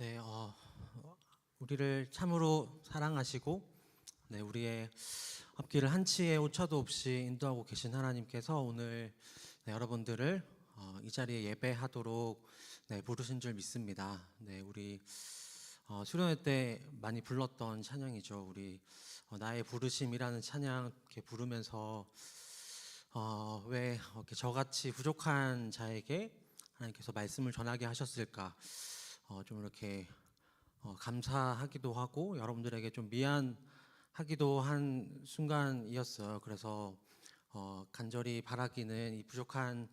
네, 우리를 참으로 사랑하시고 우리의 앞길을 한치의 오차도 없이 인도하고 계신 하나님께서 오늘 여러분들을 이 자리에 예배하도록 부르신 줄 믿습니다. 우리 수련회 때 많이 불렀던 찬양이죠. 우리 나의 부르심이라는 찬양 이렇게 부르면서 왜 이렇게 저같이 부족한 자에게 하나님께서 말씀을 전하게 하셨을까? 좀 이렇게 감사하기도 하고 여러분들에게 좀 미안하기도 한 순간이었어요. 그래서 간절히 바라기는 이 부족한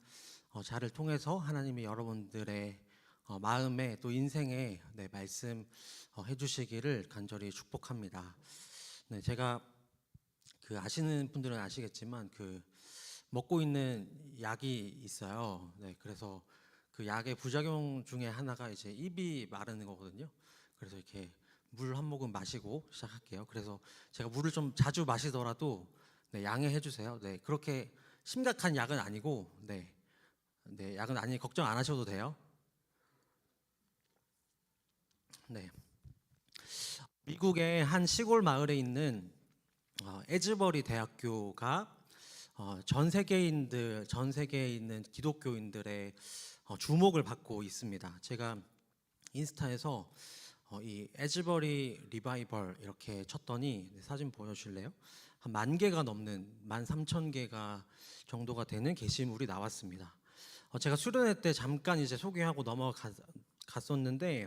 자를 통해서 하나님이 여러분들의 마음에 또 인생에 말씀 해주시기를 간절히 축복합니다. 제가 아시는 분들은 아시겠지만 먹고 있는 약이 있어요. 그래서 그 약의 부작용 중에 하나가 이제 입이 마르는 거거든요. 그래서 이렇게 물 한 모금 마시고 시작할게요. 그래서 제가 물을 좀 자주 마시더라도 양해해 주세요. 그렇게 심각한 약은 아니고 약은 아니 걱정 안 하셔도 돼요. 미국의 한 시골 마을에 있는 에즈버리 대학교가 전 세계에 있는 기독교인들의 주목을 받고 있습니다. 제가 인스타에서 이 에즈버리 리바이벌 이렇게 쳤더니 사진 보여주실래요? 한 10,000개가 넘는 13,000개가 정도가 되는 게시물이 나왔습니다. 제가 수련회 때 잠깐 이제 소개하고 넘어갔었는데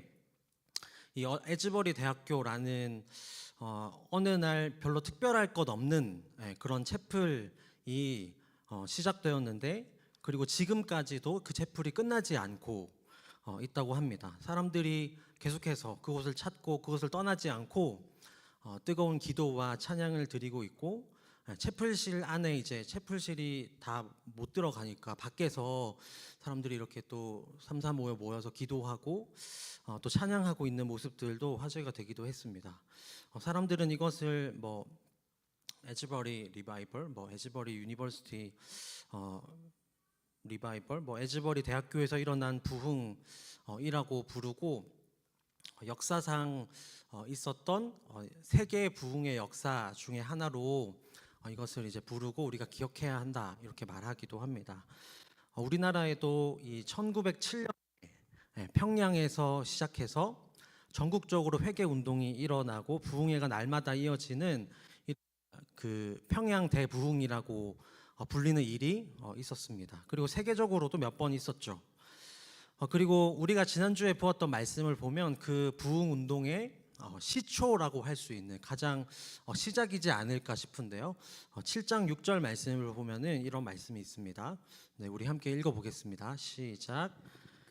이 에즈버리 대학교라는 어느 날 별로 특별할 것 없는 그런 채플이 시작되었는데 그리고 지금까지도 그 채플이 끝나지 않고 있다고 합니다. 사람들이 계속해서 그곳을 찾고 그것을 떠나지 않고 뜨거운 기도와 찬양을 드리고 있고 채플실 안에 이제 채플실이 다 못 들어가니까 밖에서 사람들이 이렇게 또 3, 4 모여서 기도하고 또 찬양하고 있는 모습들도 화제가 되기도 했습니다. 사람들은 이것을 에즈버리 리바이벌, 에즈버리 유니버시티 리바이벌, 에즈버리 대학교에서 일어난 부흥이라고 부르고 역사상 있었던 세계 부흥의 역사 중에 하나로 이것을 이제 부르고 우리가 기억해야 한다 이렇게 말하기도 합니다. 우리나라에도 이 1907년 평양에서 시작해서 전국적으로 회개 운동이 일어나고 부흥회가 날마다 이어지는 그 평양 대부흥이라고 불리는 일이 있었습니다. 그리고 세계적으로도 몇 번 있었죠. 그리고 우리가 지난주에 보았던 말씀을 보면 그 부흥 운동의 시초라고 할 수 있는 가장 시작이지 않을까 싶은데요. 7장 6절 말씀을 보면은 이런 말씀이 있습니다. 우리 함께 읽어보겠습니다. 시작.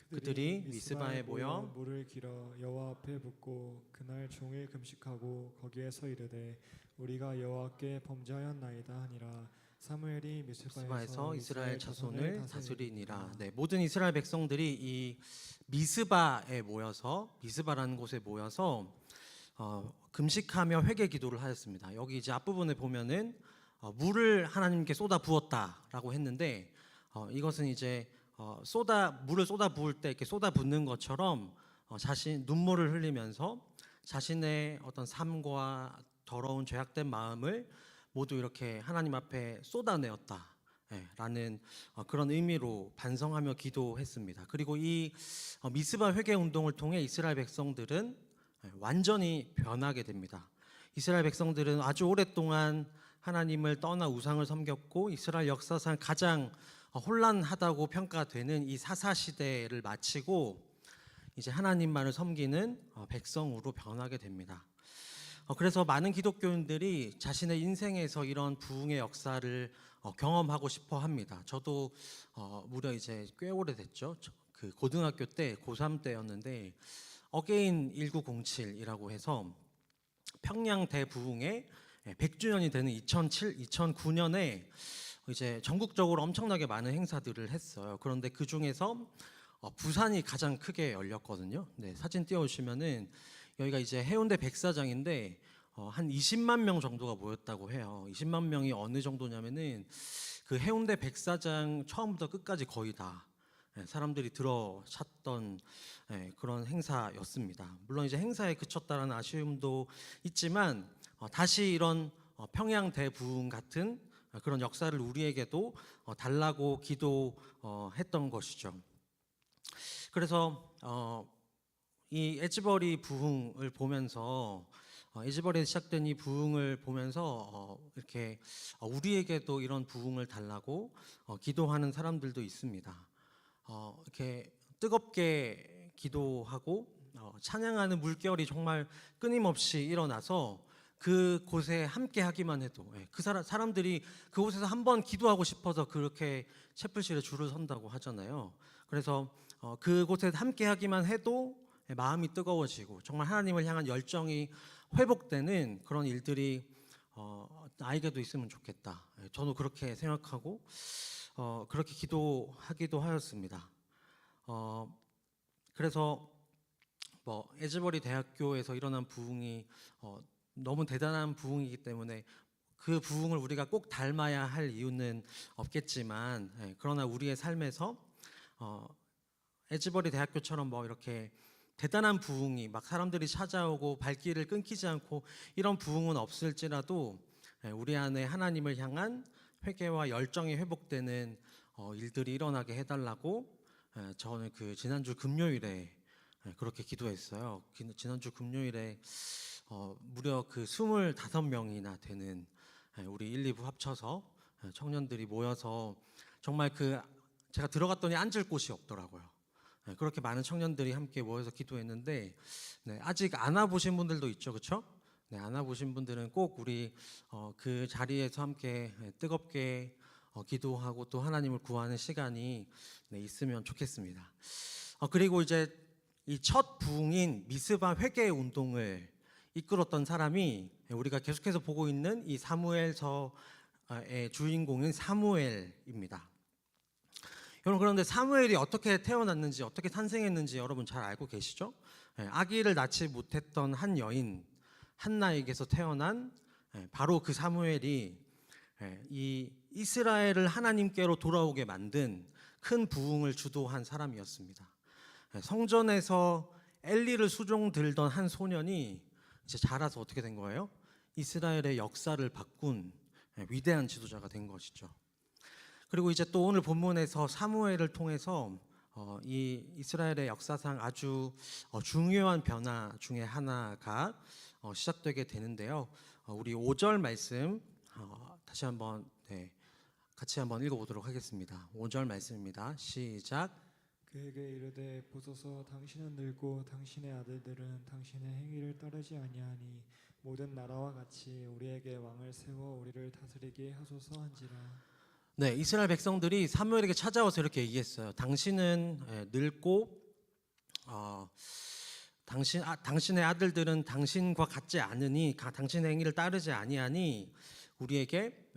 그들이 미스바에 모여 물을 길어 여호와 앞에 붓고 그날 종일 금식하고 거기에서 이르되 우리가 여호와께 범죄하였나이다 하니라. 사무엘이 미스바에서 이스라엘 자손을 다스리니라. 모든 이스라엘 백성들이 이 미스바라는 곳에 모여서 금식하며 회개 기도를 하였습니다. 여기 이제 앞부분에 보면은 물을 하나님께 쏟아 부었다라고 했는데 이것은 이제 물을 쏟아 부을 때 이렇게 쏟아 붓는 것처럼 자신 눈물을 흘리면서 자신의 어떤 삶과 더러운 죄악된 마음을 모두 이렇게 하나님 앞에 쏟아내었다 라는 그런 의미로 반성하며 기도했습니다. 그리고 이 미스바 회개 운동을 통해 이스라엘 백성들은 완전히 변하게 됩니다. 이스라엘 백성들은 아주 오랫동안 하나님을 떠나 우상을 섬겼고 이스라엘 역사상 가장 혼란하다고 평가되는 이 사사 시대를 마치고 이제 하나님만을 섬기는 백성으로 변하게 됩니다. 그래서 많은 기독교인들이 자신의 인생에서 이런 부흥의 역사를 경험하고 싶어 합니다. 저도 무려 이제 꽤 오래됐죠. 그 고등학교 때 고3 때였는데 어게인 1907이라고 해서 평양 대부흥의 100주년이 되는 2009년에 이제 전국적으로 엄청나게 많은 행사들을 했어요. 그런데 그 중에서 부산이 가장 크게 열렸거든요. 사진 띄워주시면은 여기가 이제 해운대 백사장인데 한 20만 명 정도가 모였다고 해요. 20만 명이 어느 정도냐면은 그 해운대 백사장 처음부터 끝까지 거의 다 사람들이 들어찼던 그런 행사였습니다. 물론 이제 행사에 그쳤다라는 아쉬움도 있지만 다시 이런 평양 대부흥 같은 그런 역사를 우리에게도 달라고 기도했던 것이죠. 그래서 이 에즈버리 부흥을 보면서 에즈버리에 시작된 이 부흥을 보면서 이렇게 우리에게도 이런 부흥을 달라고 기도하는 사람들도 있습니다. 이렇게 뜨겁게 기도하고 찬양하는 물결이 정말 끊임없이 일어나서 그곳에 함께 하기만 해도 그 사람들이 그곳에서 한번 기도하고 싶어서 그렇게 채플실에 줄을 선다고 하잖아요. 그래서 그곳에 함께 하기만 해도 마음이 뜨거워지고 정말 하나님을 향한 열정이 회복되는 그런 일들이 나에게도 있으면 좋겠다. 저도 그렇게 생각하고 그렇게 기도하기도 하였습니다. 그래서 뭐 에즈버리 대학교에서 일어난 부흥이 너무 대단한 부흥이기 때문에 그 부흥을 우리가 꼭 닮아야 할 이유는 없겠지만 그러나 우리의 삶에서 에즈버리 대학교처럼 뭐 이렇게 대단한 부흥이 막 사람들이 찾아오고 발길을 끊기지 않고 이런 부흥은 없을지라도 우리 안에 하나님을 향한 회개와 열정이 회복되는 일들이 일어나게 해달라고 저는 그 지난주 금요일에 그렇게 기도했어요. 지난주 금요일에 무려 그 25명이나 되는 우리 1, 2부 합쳐서 청년들이 모여서 정말 그 제가 들어갔더니 앉을 곳이 없더라고요. 그렇게 많은 청년들이 함께 모여서 기도했는데 아직 안 와보신 분들도 있죠, 그렇죠? 안 와보신 분들은 꼭 우리 그 자리에서 함께 뜨겁게 기도하고 또 하나님을 구하는 시간이 있으면 좋겠습니다. 그리고 이제 이 첫 부흥인 미스바 회개 운동을 이끌었던 사람이 우리가 계속해서 보고 있는 이 사무엘서의 주인공인 사무엘입니다. 여러분, 그런데 사무엘이 어떻게 태어났는지 어떻게 탄생했는지 여러분 잘 알고 계시죠? 아기를 낳지 못했던 한 여인 한나에게서 태어난 바로 그 사무엘이 이 이스라엘을 하나님께로 돌아오게 만든 큰 부흥을 주도한 사람이었습니다. 성전에서 엘리를 수종 들던 한 소년이 이제 자라서 어떻게 된 거예요? 이스라엘의 역사를 바꾼 위대한 지도자가 된 것이죠. 그리고 이제 또 오늘 본문에서 사무엘을 통해서 이 이스라엘의 역사상 아주 중요한 변화 중에 하나가 시작되게 되는데요. 우리 5절 말씀 다시 한번 같이 한번 읽어보도록 하겠습니다. 5절 말씀입니다. 시작. 그에게 이르되 보소서 당신은 늙고 당신의 아들들은 당신의 행위를 따르지 아니하니 모든 나라와 같이 우리에게 왕을 세워 우리를 다스리게 하소서 한지라. 네, 이스라엘 백성들이 사무엘에게 찾아와서 이렇게 얘기했어요. 당신은 늙고 당신의 아들들은 당신과 같지 않으니 당신의 행위를 따르지 아니하니 우리에게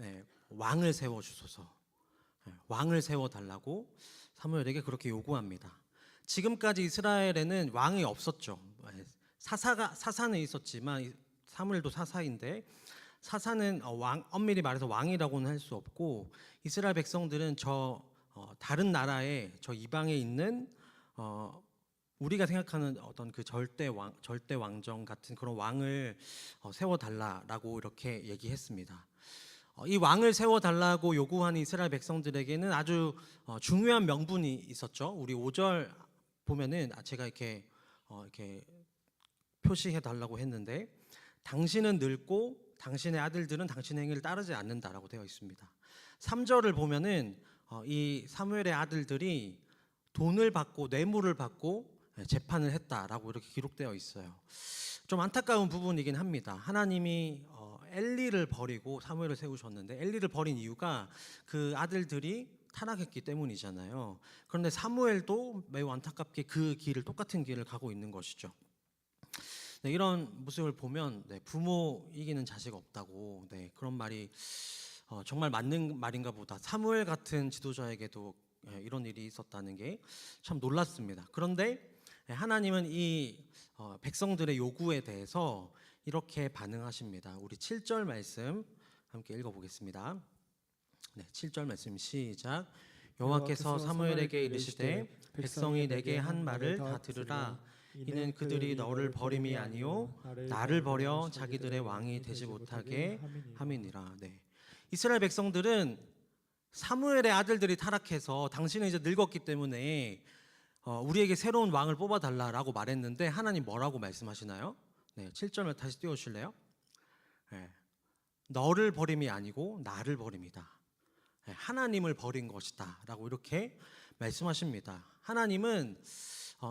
왕을 세워 주소서. 왕을 세워 달라고 사무엘에게 그렇게 요구합니다. 지금까지 이스라엘에는 왕이 없었죠. 사사는 있었지만 사무엘도 사사인데 사사는 엄밀히 말해서 왕이라고는 할 수 없고 이스라엘 백성들은 다른 나라에 저 이방에 있는 우리가 생각하는 어떤 그 절대 왕정 같은 그런 왕을 세워 달라라고 이렇게 얘기했습니다. 이 왕을 세워 달라고 요구한 이스라엘 백성들에게는 아주 중요한 명분이 있었죠. 우리 5절 보면은 제가 이렇게 표시해 달라고 했는데 당신은 늙고 당신의 아들들은 당신의 행위를 따르지 않는다라고 되어 있습니다. 3절을 보면은 이 사무엘의 아들들이 돈을 받고 뇌물을 받고 재판을 했다라고 이렇게 기록되어 있어요. 좀 안타까운 부분이긴 합니다. 하나님이 엘리를 버리고 사무엘을 세우셨는데 엘리를 버린 이유가 그 아들들이 타락했기 때문이잖아요. 그런데 사무엘도 매우 안타깝게 똑같은 길을 가고 있는 것이죠. 이런 모습을 보면 부모 이기는 자식 없다고 그런 말이 정말 맞는 말인가 보다. 사무엘 같은 지도자에게도 이런 일이 있었다는 게 참 놀랐습니다. 그런데 하나님은 이 백성들의 요구에 대해서 이렇게 반응하십니다. 우리 7절 말씀 함께 읽어보겠습니다. 7절 말씀 시작. 여호와께서 사무엘에게 이르시되 백성이 내게 한 말을 다 들으라. 이는 그들이 너를 버림이 아니요 나를 버려 자기들의 왕이 되지 못하게 함이니라. 네. 이스라엘 백성들은 사무엘의 아들들이 타락해서 당신은 이제 늙었기 때문에 우리에게 새로운 왕을 뽑아달라라고 말했는데 하나님 뭐라고 말씀하시나요? 네, 7절을 다시 띄워주실래요? 네, 너를 버림이 아니고 나를 버림이다. 네, 하나님을 버린 것이다 라고 이렇게 말씀하십니다. 하나님은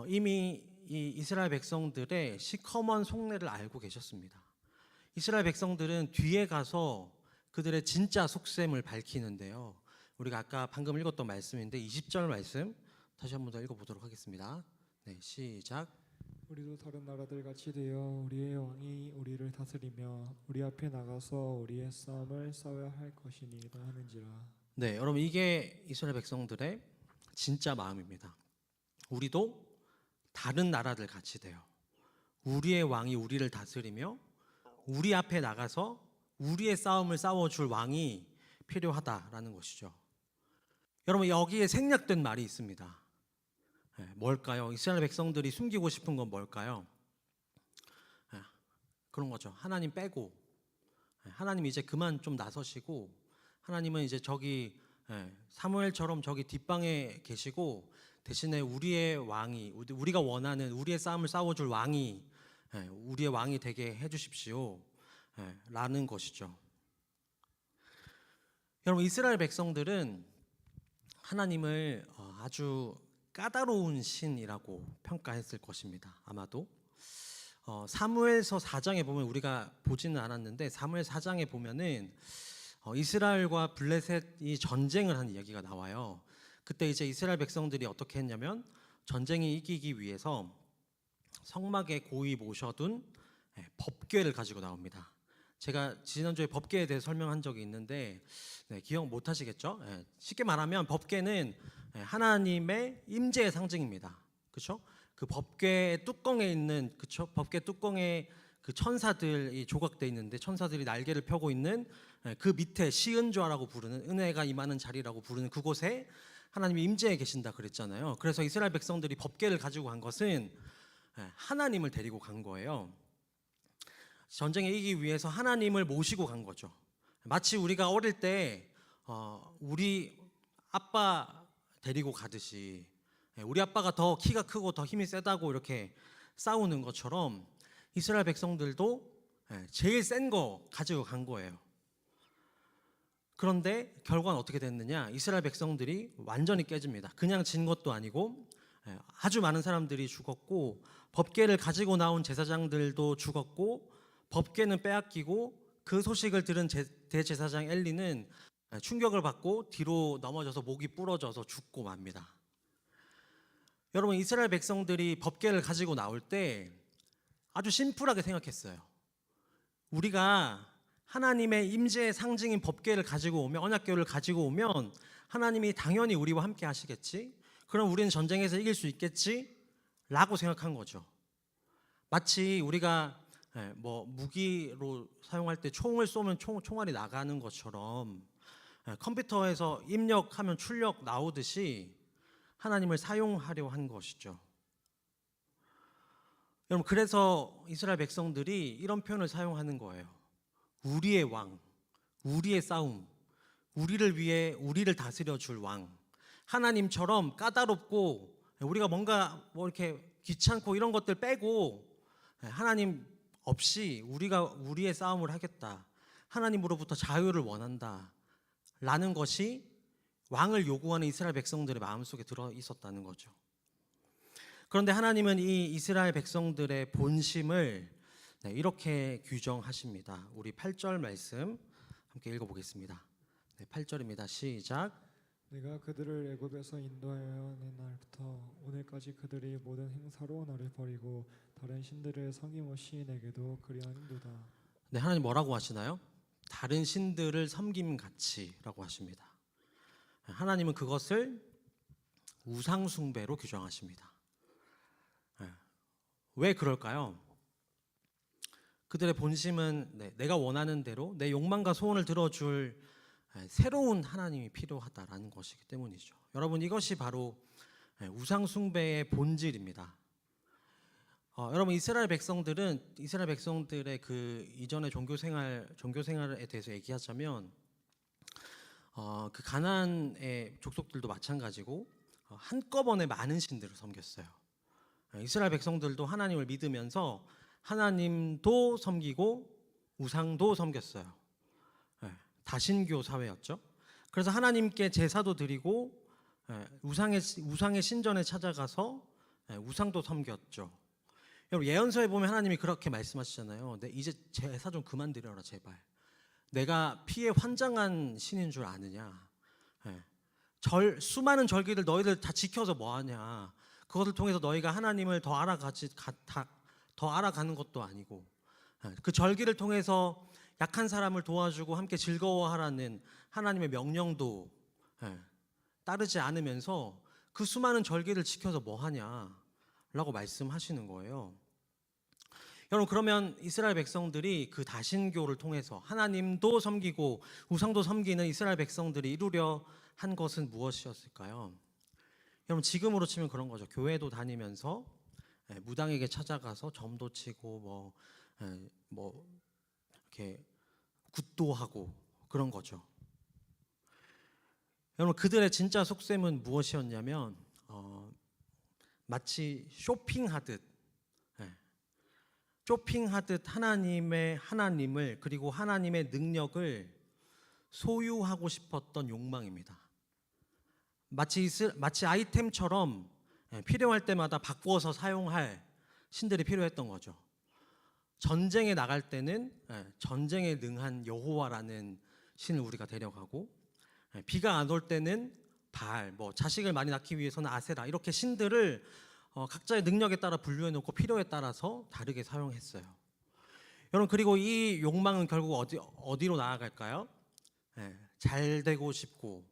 이미 이 이스라엘 백성들의 시커먼 속내를 알고 계셨습니다. 이스라엘 백성들은 뒤에 가서 그들의 진짜 속셈을 밝히는데요. 우리가 아까 방금 읽었던 말씀인데 20절 말씀 다시 한 번 더 읽어보도록 하겠습니다. 네, 시작. 우리도 다른 나라들 같이 되어 우리의 왕이 우리를 다스리며 우리 앞에 나가서 우리의 싸움을 싸워야 할 것이니이다 하는지라. 네, 여러분 이게 이스라엘 백성들의 진짜 마음입니다. 우리도 다른 나라들 같이 돼요. 우리의 왕이 우리를 다스리며 우리 앞에 나가서 우리의 싸움을 싸워줄 왕이 필요하다라는 것이죠. 여러분 여기에 생략된 말이 있습니다. 뭘까요? 이스라엘 백성들이 숨기고 싶은 건 뭘까요? 그런 거죠. 하나님 빼고 하나님 이제 그만 좀 나서시고 하나님은 이제 저기 사무엘처럼 저기 뒷방에 계시고 대신에 우리의 왕이 우리가 원하는 우리의 싸움을 싸워줄 왕이 우리의 왕이 되게 해주십시오 라는 것이죠. 여러분 이스라엘 백성들은 하나님을 아주 까다로운 신이라고 평가했을 것입니다. 아마도 사무엘서 4장에 보면 우리가 보지는 않았는데 사무엘 4장에 보면은 이스라엘과 블레셋이 전쟁을 한 이야기가 나와요. 그때 이제 이스라엘 백성들이 어떻게 했냐면 전쟁이 이기기 위해서 성막에 고이 모셔둔 법궤를 가지고 나옵니다. 제가 지난주에 법궤에 대해 설명한 적이 있는데 기억 못 하시겠죠? 쉽게 말하면 법궤는 하나님의 임재의 상징입니다. 그렇죠? 그 법궤 뚜껑에 있는 그렇죠? 법궤 뚜껑에 그 천사들이 조각돼 있는데 천사들이 날개를 펴고 있는 그 밑에 시은좌라고 부르는 은혜가 임하는 자리라고 부르는 그곳에 하나님이 임재해 계신다 그랬잖아요. 그래서 이스라엘 백성들이 법궤를 가지고 간 것은 하나님을 데리고 간 거예요. 전쟁에 이기기 위해서 하나님을 모시고 간 거죠. 마치 우리가 어릴 때 우리 아빠 데리고 가듯이 우리 아빠가 더 키가 크고 더 힘이 세다고 이렇게 싸우는 것처럼 이스라엘 백성들도 제일 센 거 가지고 간 거예요. 그런데 결과는 어떻게 됐느냐? 이스라엘 백성들이 완전히 깨집니다. 그냥 진 것도 아니고 아주 많은 사람들이 죽었고 법궤를 가지고 나온 제사장들도 죽었고 법궤는 빼앗기고 그 소식을 들은 대제사장 엘리는 충격을 받고 뒤로 넘어져서 목이 부러져서 죽고 맙니다. 여러분 이스라엘 백성들이 법궤를 가지고 나올 때 아주 심플하게 생각했어요. 우리가 하나님의 임재의 상징인 법궤를 가지고 오면 언약궤를 가지고 오면 하나님이 당연히 우리와 함께 하시겠지. 그럼 우리는 전쟁에서 이길 수 있겠지 라고 생각한 거죠. 마치 우리가 뭐 무기로 사용할 때 총을 쏘면 총알이 나가는 것처럼 컴퓨터에서 입력하면 출력 나오듯이 하나님을 사용하려 한 것이죠. 여러분 그래서 이스라엘 백성들이 이런 표현을 사용하는 거예요. 우리의 왕, 우리의 싸움, 우리를 위해 우리를 다스려 줄 왕, 하나님처럼 까다롭고 우리가 뭔가 뭐 이렇게 귀찮고 이런 것들 빼고 하나님 없이 우리가 우리의 싸움을 하겠다, 하나님으로부터 자유를 원한다 라는 것이 왕을 요구하는 이스라엘 백성들의 마음속에 들어 있었다는 거죠. 그런데 하나님은 이 이스라엘 백성들의 본심을 이렇게 규정하십니다. 우리 8절 말씀 함께 읽어보겠습니다. 8절입니다. 시작. 내가 그들을 애굽에서 인도하여 낸 날부터 오늘까지 그들이 모든 행사로 나를 버리고 다른 신들을 섬김없이 내게도 그리하는도다. 네, 하나님 뭐라고 하시나요? 다른 신들을 섬김같이라고 하십니다. 하나님은 그것을 우상 숭배로 규정하십니다. 왜 그럴까요? 그들의 본심은 내가 원하는 대로 내 욕망과 소원을 들어줄 새로운 하나님이 필요하다라는 것이기 때문이죠. 여러분, 이것이 바로 우상 숭배의 본질입니다. 여러분, 이스라엘 백성들의 그 이전의 종교 생활에 대해서 얘기하자면 그 가나안의 족속들도 마찬가지고 한꺼번에 많은 신들을 섬겼어요. 이스라엘 백성들도 하나님을 믿으면서 하나님도 섬기고 우상도 섬겼어요. 다신교 사회였죠. 그래서 하나님께 제사도 드리고 우상의 신전에 찾아가서 우상도 섬겼죠. 여러분, 예언서에 보면 하나님이 그렇게 말씀하시잖아요. 이제 제사 좀 그만 드려라 제발. 내가 피에 환장한 신인 줄 아느냐. 수많은 절기를 너희들 다 지켜서 뭐하냐. 그것을 통해서 너희가 하나님을 더 알아가는 것도 아니고, 그 절기를 통해서 약한 사람을 도와주고 함께 즐거워하라는 하나님의 명령도 따르지 않으면서 그 수많은 절기를 지켜서 뭐하냐라고 말씀하시는 거예요. 여러분, 그러면 이스라엘 백성들이 그 다신교를 통해서 하나님도 섬기고 우상도 섬기는 이스라엘 백성들이 이루려 한 것은 무엇이었을까요? 여러분, 지금으로 치면 그런 거죠. 교회도 다니면서 무당에게 찾아가서 점도 치고 뭐 이렇게 굿도 하고 그런 거죠. 여러분, 그들의 진짜 속셈은 무엇이었냐면 마치 쇼핑하듯 하나님을 그리고 하나님의 능력을 소유하고 싶었던 욕망입니다. 마치 아이템처럼 필요할 때마다 바꾸어서 사용할 신들이 필요했던 거죠. 전쟁에 나갈 때는 전쟁에 능한 여호와라는 신을 우리가 데려가고, 비가 안 올 때는 바알, 자식을 많이 낳기 위해서는 아세라, 이렇게 신들을 각자의 능력에 따라 분류해 놓고 필요에 따라서 다르게 사용했어요. 여러분, 그리고 이 욕망은 결국 어디로 나아갈까요? 잘 되고 싶고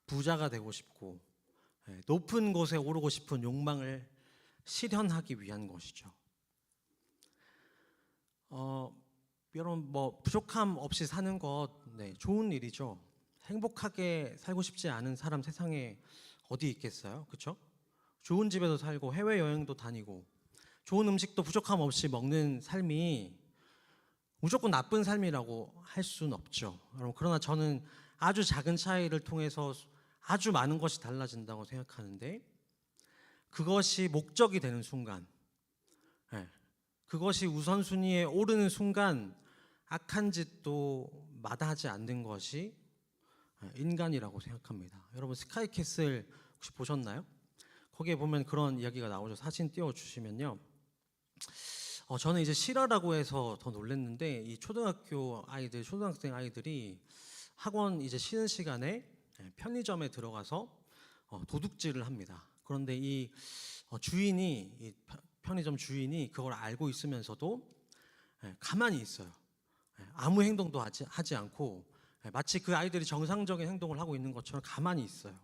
부자가 되고 싶고 높은 곳에 오르고 싶은 욕망을 실현하기 위한 것이죠. 여러분, 부족함 없이 사는 것 좋은 일이죠. 행복하게 살고 싶지 않은 사람 세상에 어디 있겠어요? 그렇죠? 좋은 집에도 살고 해외여행도 다니고 좋은 음식도 부족함 없이 먹는 삶이 무조건 나쁜 삶이라고 할 수는 없죠. 여러분, 그러나 저는 아주 작은 차이를 통해서 아주 많은 것이 달라진다고 생각하는데, 그것이 목적이 되는 순간, 그것이 우선순위에 오르는 순간 악한 짓도 마다하지 않는 것이 인간이라고 생각합니다. 여러분, 스카이캐슬 혹시 보셨나요? 거기에 보면 그런 이야기가 나오죠. 사진 띄워주시면요. 저는 이제 실화라고 해서 더 놀랐는데, 이 초등학생 아이들이 학원 이제 쉬는 시간에 편의점에 들어가서 도둑질을 합니다. 그런데 이 편의점 주인이 그걸 알고 있으면서도 가만히 있어요. 아무 행동도 하지 않고 마치 그 아이들이 정상적인 행동을 하고 있는 것처럼 가만히 있어요.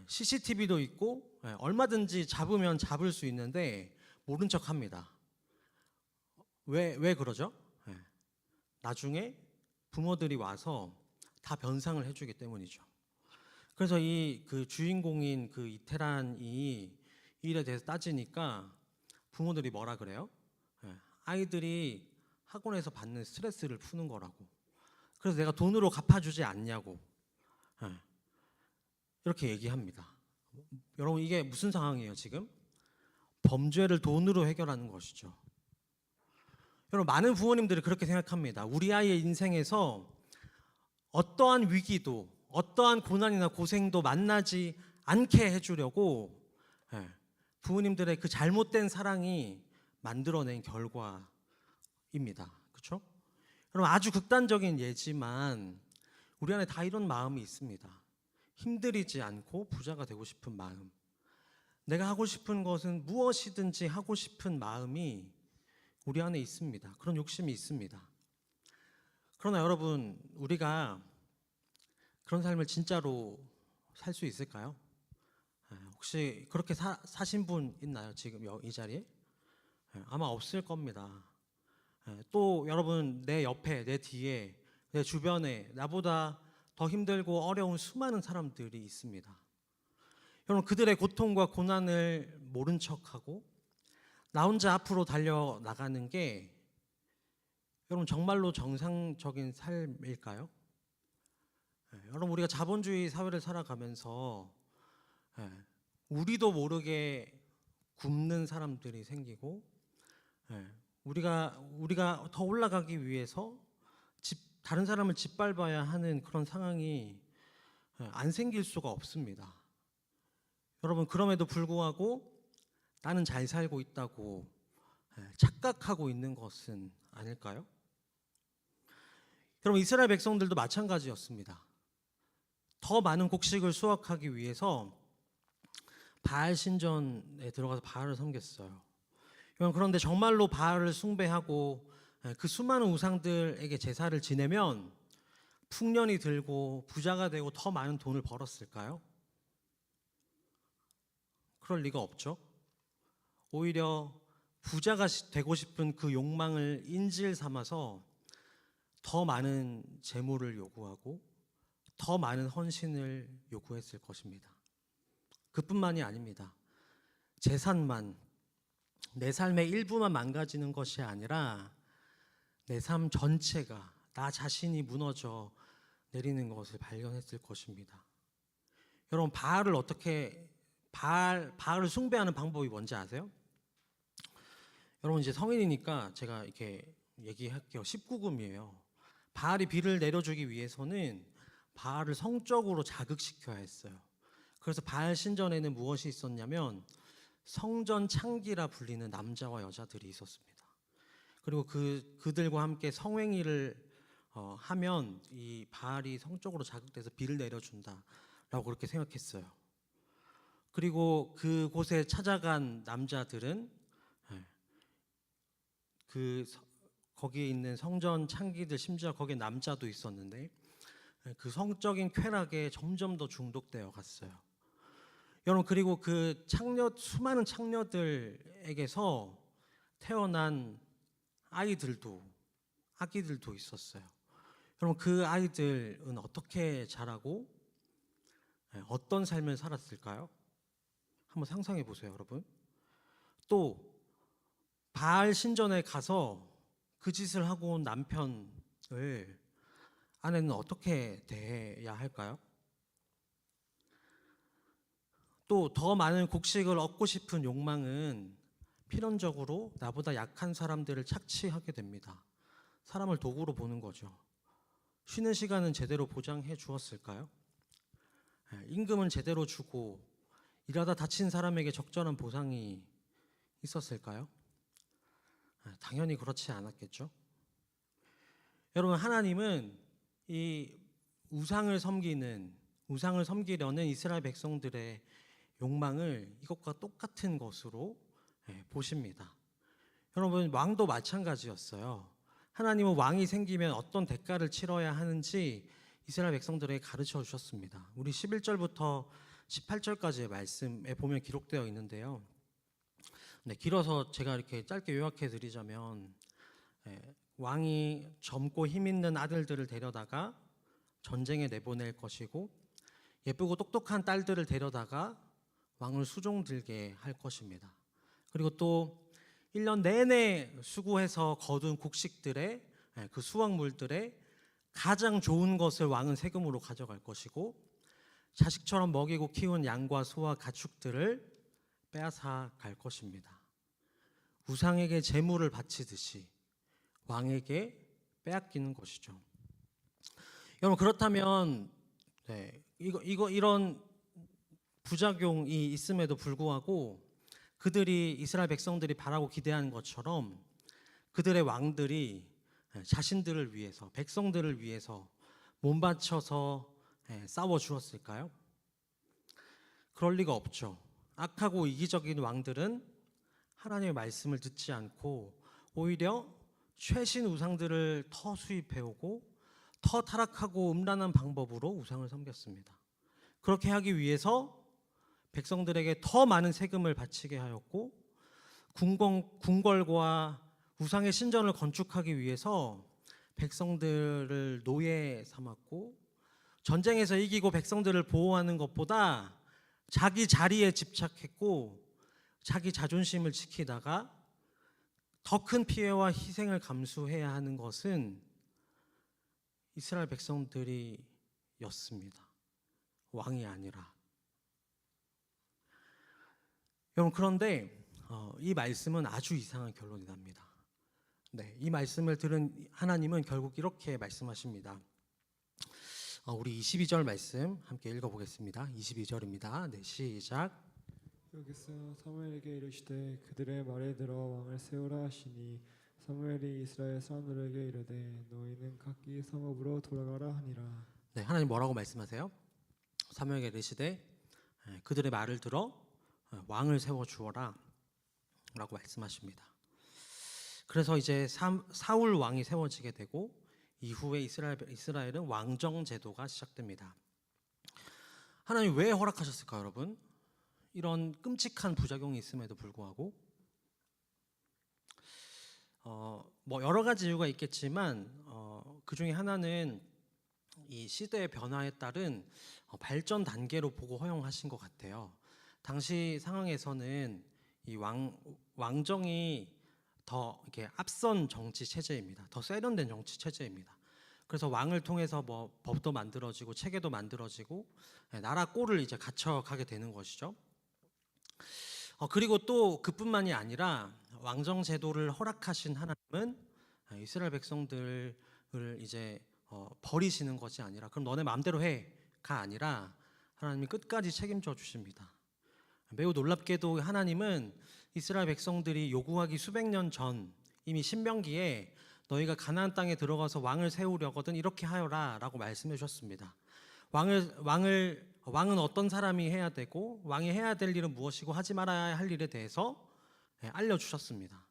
CCTV도 있고 얼마든지 잡으면 잡을 수 있는데 모른 척합니다. 왜 그러죠? 나중에 부모들이 와서 다 변상을 해주기 때문이죠. 그래서 그 주인공인 그 이태란이 이 일에 대해서 따지니까 부모들이 뭐라 그래요? 아이들이 학원에서 받는 스트레스를 푸는 거라고. 그래서 내가 돈으로 갚아주지 않냐고 이렇게 얘기합니다. 여러분, 이게 무슨 상황이에요 지금? 범죄를 돈으로 해결하는 것이죠. 여러분, 많은 부모님들이 그렇게 생각합니다. 우리 아이의 인생에서 어떠한 위기도 어떠한 고난이나 고생도 만나지 않게 해주려고 부모님들의 그 잘못된 사랑이 만들어낸 결과입니다. 그렇죠? 여러분, 아주 극단적인 예지만 우리 안에 다 이런 마음이 있습니다. 힘들이지 않고 부자가 되고 싶은 마음, 내가 하고 싶은 것은 무엇이든지 하고 싶은 마음이 우리 안에 있습니다. 그런 욕심이 있습니다. 그러나 여러분, 우리가 그런 삶을 진짜로 살 수 있을까요? 혹시 그렇게 사신 분 있나요? 지금 이 자리에? 아마 없을 겁니다. 또 여러분, 내 옆에, 내 뒤에, 내 주변에 나보다 더 힘들고 어려운 수많은 사람들이 있습니다. 여러분, 그들의 고통과 고난을 모른 척하고 나 혼자 앞으로 달려나가는 게 여러분 정말로 정상적인 삶일까요? 여러분, 우리가 자본주의 사회를 살아가면서 우리도 모르게 굶는 사람들이 생기고 우리가 더 올라가기 위해서 다른 사람을 짓밟아야 하는 그런 상황이 안 생길 수가 없습니다. 여러분, 그럼에도 불구하고 나는 잘 살고 있다고 착각하고 있는 것은 아닐까요? 여러분, 이스라엘 백성들도 마찬가지였습니다. 더 많은 곡식을 수확하기 위해서 바알 신전에 들어가서 바알을 섬겼어요. 그런데 정말로 바알을 숭배하고 그 수많은 우상들에게 제사를 지내면 풍년이 들고 부자가 되고 더 많은 돈을 벌었을까요? 그럴 리가 없죠. 오히려 부자가 되고 싶은 그 욕망을 인질 삼아서 더 많은 재물을 요구하고 더 많은 헌신을 요구했을 것입니다. 그뿐만이 아닙니다. 재산만, 내 삶의 일부만 망가지는 것이 아니라 내 삶 전체가, 나 자신이 무너져 내리는 것을 발견했을 것입니다. 여러분, 바알을 숭배하는 방법이 뭔지 아세요? 여러분, 이제 성인이니까 제가 이렇게 얘기할게요. 19금이에요. 바알이 비를 내려주기 위해서는 바알을 성적으로 자극시켜야 했어요. 그래서 바알 신전에는 무엇이 있었냐면 성전 창기라 불리는 남자와 여자들이 있었습니다. 그리고 그들과 함께 성행위를 하면 이 바알이 성적으로 자극돼서 비를 내려준다라고 그렇게 생각했어요. 그리고 그곳에 찾아간 남자들은 거기에 있는 성전 창기들, 심지어 거기에 남자도 있었는데 그 성적인 쾌락에 점점 더 중독되어 갔어요. 여러분, 그리고 그 수많은 창녀들에게서 태어난 아기들도 있었어요. 여러분, 그 아이들은 어떻게 자라고 어떤 삶을 살았을까요? 한번 상상해 보세요, 여러분. 또 바알 신전에 가서 그 짓을 하고 온 남편을 아내는 어떻게 대해야 할까요? 또 더 많은 곡식을 얻고 싶은 욕망은 필연적으로 나보다 약한 사람들을 착취하게 됩니다. 사람을 도구로 보는 거죠. 쉬는 시간은 제대로 보장해 주었을까요? 임금은 제대로 주고 일하다 다친 사람에게 적절한 보상이 있었을까요? 당연히 그렇지 않았겠죠. 여러분, 하나님은 이 우상을 섬기려는 이스라엘 백성들의 욕망을 이것과 똑같은 것으로 보십니다. 여러분, 왕도 마찬가지였어요. 하나님은 왕이 생기면 어떤 대가를 치러야 하는지 이스라엘 백성들에게 가르쳐 주셨습니다. 우리 11절부터 18절까지의 말씀에 보면 기록되어 있는데요. 길어서 제가 이렇게 짧게 요약해 드리자면 왕이 젊고 힘 있는 아들들을 데려다가 전쟁에 내보낼 것이고 예쁘고 똑똑한 딸들을 데려다가 왕을 수종들게 할 것입니다. 그리고 또 1년 내내 수고해서 거둔 곡식들의 그 수확물들의 가장 좋은 것을 왕은 세금으로 가져갈 것이고 자식처럼 먹이고 키운 양과 소와 가축들을 빼앗아 갈 것입니다. 우상에게 제물을 바치듯이 왕에게 빼앗기는 것이죠. 여러분, 그렇다면 이런 부작용이 있음에도 불구하고 이스라엘 백성들이 바라고 기대하는 것처럼 그들의 왕들이 자신들을 위해서, 백성들을 위해서 몸바쳐서 싸워 주었을까요? 그럴 리가 없죠. 악하고 이기적인 왕들은 하나님의 말씀을 듣지 않고 오히려 최신 우상들을 더 수입해오고 더 타락하고 음란한 방법으로 우상을 섬겼습니다. 그렇게 하기 위해서 백성들에게 더 많은 세금을 바치게 하였고 궁궐과 우상의 신전을 건축하기 위해서 백성들을 노예 삼았고 전쟁에서 이기고 백성들을 보호하는 것보다 자기 자리에 집착했고 자기 자존심을 지키다가 더 큰 피해와 희생을 감수해야 하는 것은 이스라엘 백성들이었습니다. 왕이 아니라. 여러분, 그런데 이 말씀은 아주 이상한 결론이 납니다. 네, 이 말씀을 들은 하나님은 결국 이렇게 말씀하십니다. 우리 22절 말씀 함께 읽어보겠습니다. 22절입니다. 네, 시작. 여기서 사무엘에게 이르시되 그들의 말에 들어 왕을 세우라 하시니 사무엘이 이스라엘 사람들에게 이르되 너희는 각기 성읍으로 돌아가라 하니라. 네, 하나님 뭐라고 말씀하세요? 사무엘에게 이르시되 그들의 말을 들어 왕을 세워 주어라 라고 말씀하십니다. 그래서 이제 사울 왕이 세워지게 되고 이후에 이스라엘은 왕정 제도가 시작됩니다. 하나님 왜 허락하셨을까요, 여러분? 이런 끔찍한 부작용이 있음에도 불구하고 뭐 여러 가지 이유가 있겠지만 그 중에 하나는 이 시대의 변화에 따른 발전 단계로 보고 허용하신 것 같아요. 당시 상황에서는 이 왕정이 더 이렇게 앞선 정치 체제입니다. 더 세련된 정치 체제입니다. 그래서 왕을 통해서 뭐 법도 만들어지고 체계도 만들어지고 나라 꼴을 이제 갖춰가게 되는 것이죠. 그리고 또 그뿐만이 아니라 왕정 제도를 허락하신 하나님은 이스라엘 백성들을 이제 버리시는 것이 아니라 그럼 너네 마음대로 해가 아니라 하나님이 끝까지 책임져 주십니다. 매우 놀랍게도 하나님은 이스라엘 백성들이 요구하기 수백 년 전 이미 신명기에 너희가 가나안 땅에 들어가서 왕을 세우려거든 이렇게 하여라라고 말씀해 주셨습니다. 왕은 어떤 사람이 해야 되고 왕이 해야 될 일은 무엇이고 하지 말아야 할 일에 대해서 알려주셨습니다.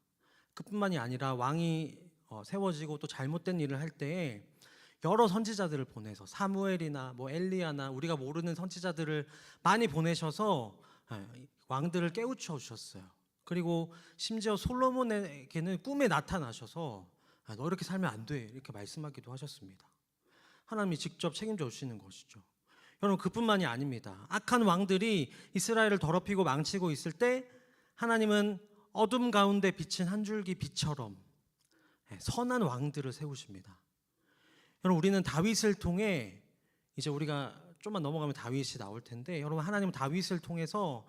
그뿐만이 아니라 왕이 세워지고 또 잘못된 일을 할 때에 여러 선지자들을 보내서 사무엘이나 뭐 엘리야나 우리가 모르는 선지자들을 많이 보내셔서 왕들을 깨우쳐 주셨어요. 그리고 심지어 솔로몬에게는 꿈에 나타나셔서 너 이렇게 살면 안 돼 이렇게 말씀하기도 하셨습니다. 하나님이 직접 책임져 주시는 것이죠. 여러분, 그뿐만이 아닙니다. 악한 왕들이 이스라엘을 더럽히고 망치고 있을 때 하나님은 어둠 가운데 비친 한 줄기 빛처럼 선한 왕들을 세우십니다. 여러분, 우리는 다윗을 통해 이제 우리가 좀만 넘어가면 다윗이 나올 텐데 여러분, 하나님은 다윗을 통해서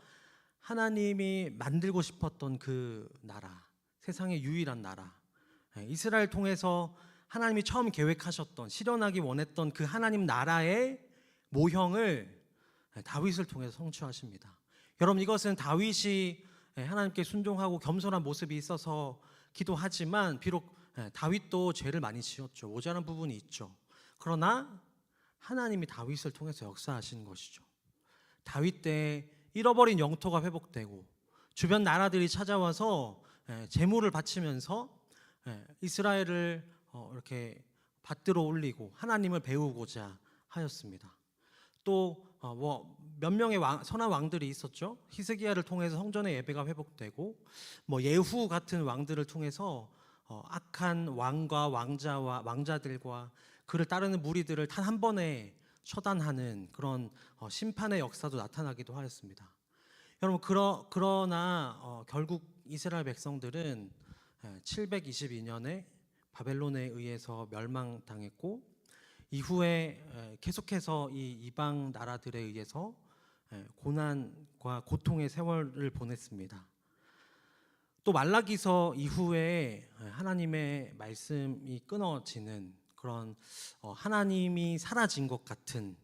하나님이 만들고 싶었던 그 나라, 세상의 유일한 나라, 이스라엘 통해서 하나님이 처음 계획하셨던 실현하기 원했던 그 하나님 나라의 모형을 다윗을 통해서 성취하십니다. 여러분, 이것은 다윗이 하나님께 순종하고 겸손한 모습이 있어서 기도하지만 비록 다윗도 죄를 많이 지었죠. 모자란 부분이 있죠. 그러나 하나님이 다윗을 통해서 역사하시는 것이죠. 다윗 때 잃어버린 영토가 회복되고 주변 나라들이 찾아와서 제물을 바치면서 이스라엘을 이렇게 받들어 올리고 하나님을 배우고자 하였습니다. 또 몇 명의 선한 왕들이 있었죠. 히스기야를 통해서 성전의 예배가 회복되고 뭐 예후 같은 왕들을 통해서 악한 왕과 왕자들과 그를 따르는 무리들을 단 한 번에 처단하는 그런 심판의 역사도 나타나기도 하였습니다. 여러분, 그러나 결국 이스라엘 백성들은 722년에 바벨론에 의해서 멸망당했고 이후에 계속해서 이 이방 나라들에 의해서 고난과 고통의 세월을 보냈습니다. 또 말라기서 이후에 하나님의 말씀이 끊어지는 그런 하나님이 사라진 것 같은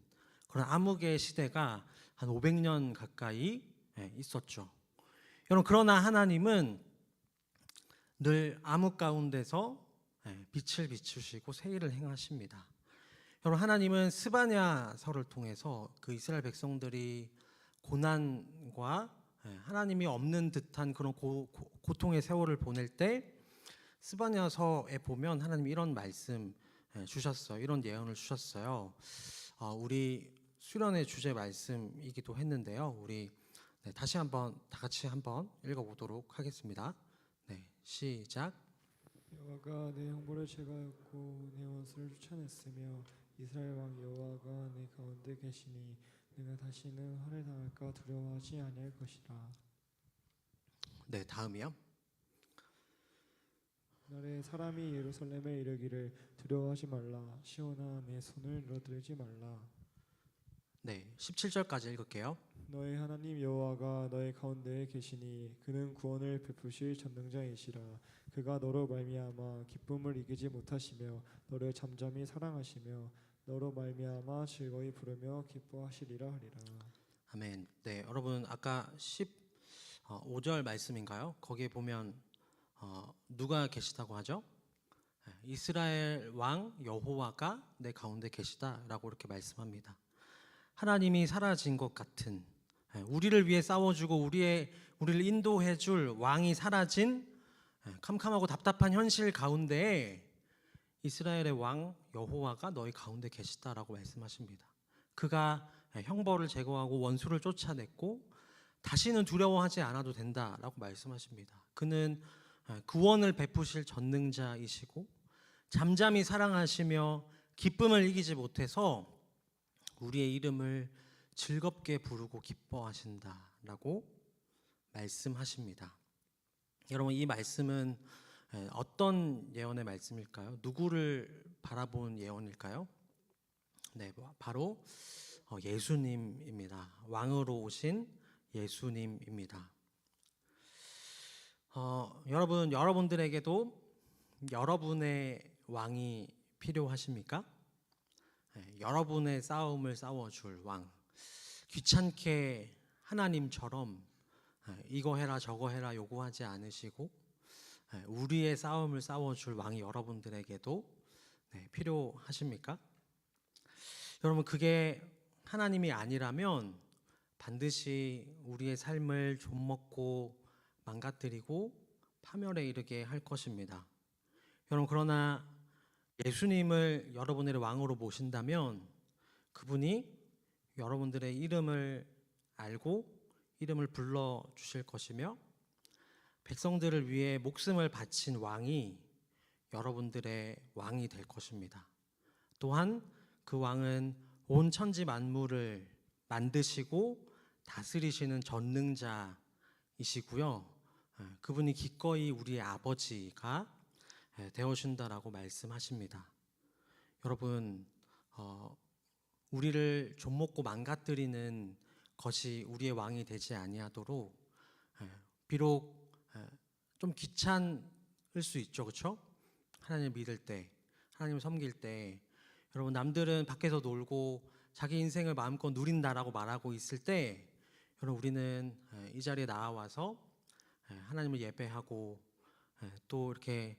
그런 암흑의 시대가 한 500년 가까이 있었죠. 여러분, 그러나 하나님은 늘 암흑 가운데서 빛을 비추시고 새 일을 행하십니다. 여러분, 하나님은 스바냐서를 통해서 그 이스라엘 백성들이 고난과 하나님이 없는 듯한 그런 고통의 세월을 보낼 때 스바냐서에 보면 하나님이 이런 말씀 주셨어요. 이런 예언을 주셨어요. 우리 수련의 주제 말씀이기도 했는데요. 우리 다시 한번 다 같이 한번 읽어보도록 하겠습니다. 네, 시작. 여호와가 내 형벌을 제거하였고 내 원수를 쫓아냈으며 이스라엘 왕 여호와가 내 가운데 계시니 내가 다시는 할례당할까 두려워하지 아니할 것이라. 네, 다음이요. 그날에 사람이 예루살렘에 이르기를 두려워하지 말라. 시온아 내 손을 늘어뜨리지 말라. 네, 17절까지 읽을게요. 너의 하나님 여호와가 너의 가운데에 계시니 그는 구원을 베푸실 전능자이시라. 그가 너로 말미암아 기쁨을 이기지 못하시며 너를 잠잠히 사랑하시며 너로 말미암아 즐거이 부르며 기뻐하시리라 하리라. 아멘. 네, 여러분 아까 15절 말씀인가요? 거기에 보면 누가 계시다고 하죠? 이스라엘 왕 여호와가 내 가운데 계시다라고 이렇게 말씀합니다. 하나님이 사라진 것 같은, 우리를 위해 싸워주고 우리를 인도해줄 왕이 사라진 캄캄하고 답답한 현실 가운데에 이스라엘의 왕 여호와가 너희 가운데 계시다라고 말씀하십니다. 그가 형벌을 제거하고 원수를 쫓아냈고 다시는 두려워하지 않아도 된다라고 말씀하십니다. 그는 구원을 베푸실 전능자이시고 잠잠히 사랑하시며 기쁨을 이기지 못해서 우리의 이름을 즐겁게 부르고 기뻐하신다라고 말씀하십니다. 여러분 이 말씀은 어떤 예언의 말씀일까요? 누구를 바라본 예언일까요? 네, 바로 예수님입니다. 왕으로 오신 예수님입니다. 여러분들에게도 여러분의 왕이 필요하십니까? 여러분의 싸움을 싸워줄 왕, 귀찮게 하나님처럼 이거 해라 저거 해라 요구하지 않으시고 우리의 싸움을 싸워줄 왕이 여러분들에게도 필요하십니까? 여러분 그게 하나님이 아니라면 반드시 우리의 삶을 좀먹고 망가뜨리고 파멸에 이르게 할 것입니다. 여러분 그러나 예수님을 여러분의 왕으로 모신다면 그분이 여러분들의 이름을 알고 이름을 불러 주실 것이며 백성들을 위해 목숨을 바친 왕이 여러분들의 왕이 될 것입니다. 또한 그 왕은 온 천지 만물을 만드시고 다스리시는 전능자이시고요. 그분이 기꺼이 우리의 아버지가 되어준다라고 말씀하십니다. 여러분 우리를 좀먹고 망가뜨리는 것이 우리의 왕이 되지 아니하도록 비록 좀 귀찮을 수 있죠, 그렇죠? 하나님 믿을 때, 하나님 섬길 때, 여러분 남들은 밖에서 놀고 자기 인생을 마음껏 누린다라고 말하고 있을 때, 여러분 우리는 이 자리에 나와서 하나님을 예배하고 또 이렇게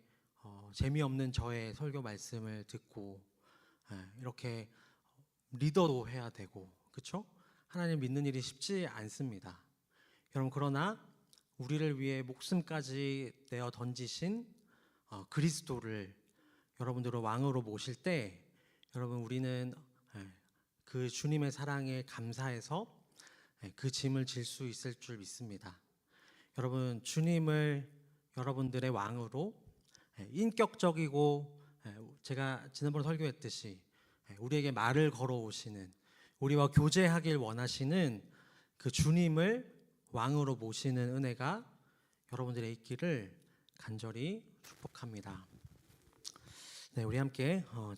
재미없는 저의 설교 말씀을 듣고 이렇게 리더도 해야 되고, 그렇죠? 하나님 믿는 일이 쉽지 않습니다. 여러분 그러나 우리를 위해 목숨까지 내어 던지신 그리스도를 여러분들을 왕으로 모실 때 여러분 우리는 그 주님의 사랑에 감사해서 그 짐을 질 수 있을 줄 믿습니다. 여러분 주님을 여러분들의 왕으로 인격적이고 제가 지난번에 설교했듯이 우리에게 말을 걸어오시는, 우리와 교제하길 원하시는 그 주님을 왕으로 모시는 은혜가 여러분들의 있기를 간절히 축복합니다. 네, 우리 함께 찬양